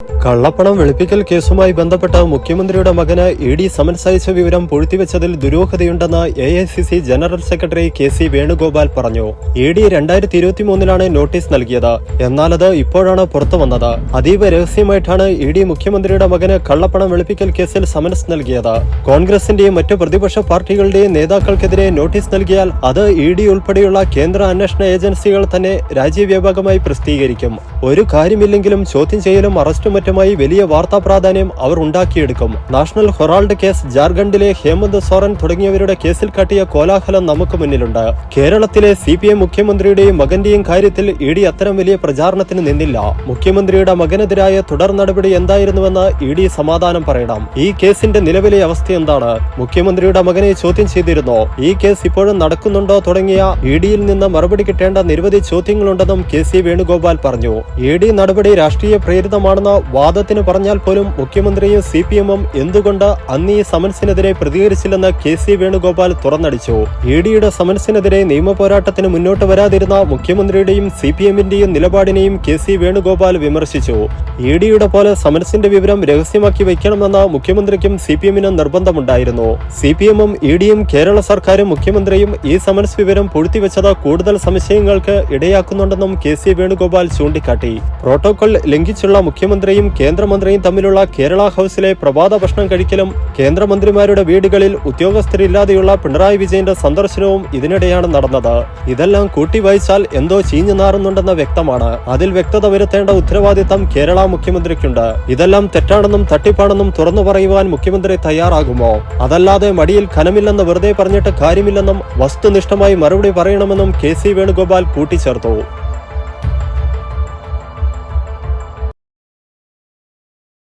കള്ളപ്പണം വെളുപ്പിക്കൽ കേസുമായി ബന്ധപ്പെട്ട് മുഖ്യമന്ത്രിയുടെ മകന് ഇ.ഡി. സമൻസ് അയച്ച വിവരം പൂഴ്ത്തിവെച്ചതിൽ ദുരൂഹതയുണ്ടെന്ന് AICC general secretary KC. Venugopal പറഞ്ഞു. ഇ.ഡി. 2023 നോട്ടീസ് നൽകിയത്. എന്നാൽ അത് ഇപ്പോഴാണ് പുറത്തുവന്നത്. അതീവ രഹസ്യമായിട്ടാണ് ഇ.ഡി. മുഖ്യമന്ത്രിയുടെ മകന് കള്ളപ്പണം വെളുപ്പിക്കൽ കേസിൽ സമൻസ് നൽകിയത്. കോൺഗ്രസിന്റെയും മറ്റു പ്രതിപക്ഷ പാർട്ടികളുടെയും നേതാക്കൾക്കെതിരെ നോട്ടീസ് നൽകിയാൽ അത് ഇ.ഡി. ഉൾപ്പെടെയുള്ള കേന്ദ്ര അന്വേഷണ ഏജൻസികൾ തന്നെ രാജ്യവ്യാപകമായി പ്രസിദ്ധീകരിക്കും. ഒരു കാര്യമില്ലെങ്കിലും ചോദ്യം ചെയ്യലും അറസ്റ്റും മറ്റുമായി വലിയ വാർത്താ പ്രാധാന്യം അവർ ഉണ്ടാക്കിയെടുക്കും. നാഷണൽ ഹെറാൾഡ് കേസ്, ജാർഖണ്ഡിലെ ഹേമന്ത് സോറൻ തുടങ്ങിയവരുടെ കേസിൽ കാട്ടിയ കോലാഹലം നമുക്ക് മുന്നിലുണ്ട്. കേരളത്തിലെ CPM മുഖ്യമന്ത്രിയുടെയും മകന്റെയും കാര്യത്തിൽ ഇ.ഡി. അത്തരം വലിയ പ്രചാരണത്തിന് നിന്നില്ല. മുഖ്യമന്ത്രിയുടെ മകനെതിരായ തുടർ നടപടി എന്തായിരുന്നുവെന്ന് ഇ.ഡി. സമാധാനം പറയണം. ഈ കേസിന്റെ നിലവിലെ അവസ്ഥ എന്താണ്? മുഖ്യമന്ത്രിയുടെ മകനെ ചോദ്യം ചെയ്തിരുന്നോ? ഈ കേസ് ഇപ്പോഴും നടക്കുന്നുണ്ടോ? തുടങ്ങിയ ഇ.ഡിയിൽ നിന്ന് മറുപടി കിട്ടേണ്ട നിരവധി ചോദ്യങ്ങളുണ്ടെന്നും കെ.സി. വേണുഗോപാൽ പറഞ്ഞു. ഇ.ഡി. നടപടി രാഷ്ട്രീയ പ്രേരിതമാണെന്ന് വാദത്തിന് പറഞ്ഞാൽ പോലും മുഖ്യമന്ത്രിയും CPM-ഉം എന്തുകൊണ്ട് അന്ന് ഈ സമൻസിനെതിരെ പ്രതികരിച്ചില്ലെന്ന് കെ.സി. വേണുഗോപാൽ തുറന്നടിച്ചു. ഇ.ഡിയുടെ സമൻസിനെതിരെ നിയമ പോരാട്ടത്തിന് മുന്നോട്ട് വരാതിരുന്ന മുഖ്യമന്ത്രിയുടെയും CPM-ന്റെയും നിലപാടിനെയും കെ.സി. വേണുഗോപാൽ വിമർശിച്ചു. ഇ.ഡിയുടെ പോലെ സമൻസിന്റെ വിവരം രഹസ്യമാക്കി വയ്ക്കണമെന്ന് മുഖ്യമന്ത്രിക്കും CPM-നും നിർബന്ധമുണ്ടായിരുന്നു. CPM-ഉം ഇ.ഡിയും കേരള സർക്കാരും മുഖ്യമന്ത്രിയും ഈ സമൻസ് വിവരം പൂഴ്ത്തിവെച്ചത് കൂടുതൽ സംശയങ്ങൾക്ക് ഇടയാക്കുന്നുണ്ടെന്നും കെ.സി. വേണുഗോപാൽ ചൂണ്ടിക്കാട്ടി. പ്രോട്ടോകോൾ ലംഘിച്ചുള്ള മുഖ്യമന്ത്രിയും കേന്ദ്രമന്ത്രിയും തമ്മിലുള്ള കേരള ഹൌസിലെ പ്രഭാത ഭക്ഷണം കഴിക്കലും കേന്ദ്രമന്ത്രിമാരുടെ വീടുകളിൽ ഉദ്യോഗസ്ഥരില്ലാതെയുള്ള പിണറായി വിജയന്റെ സന്ദർശനവും ഇതിനിടെയാണ് നടന്നത്. ഇതെല്ലാം കൂട്ടി വായിച്ചാൽ എന്തോ ചീഞ്ഞു നാറുന്നുണ്ടെന്ന് വ്യക്തമാണ്. അതിൽ വ്യക്തത വരുത്തേണ്ട ഉത്തരവാദിത്തം കേരള മുഖ്യമന്ത്രിക്കുണ്ട്. ഇതെല്ലാം തെറ്റാണെന്നും തട്ടിപ്പാണെന്നും തുറന്നു പറയുവാൻ മുഖ്യമന്ത്രി തയ്യാറാകുമോ? അതല്ലാതെ മടിയിൽ ഖനമില്ലെന്ന് വെറുതെ പറഞ്ഞിട്ട് കാര്യമില്ലെന്നും വസ്തുനിഷ്ഠമായി മറുപടി പറയണമെന്നും കെ.സി. വേണുഗോപാൽ കൂട്ടിച്ചേർത്തു.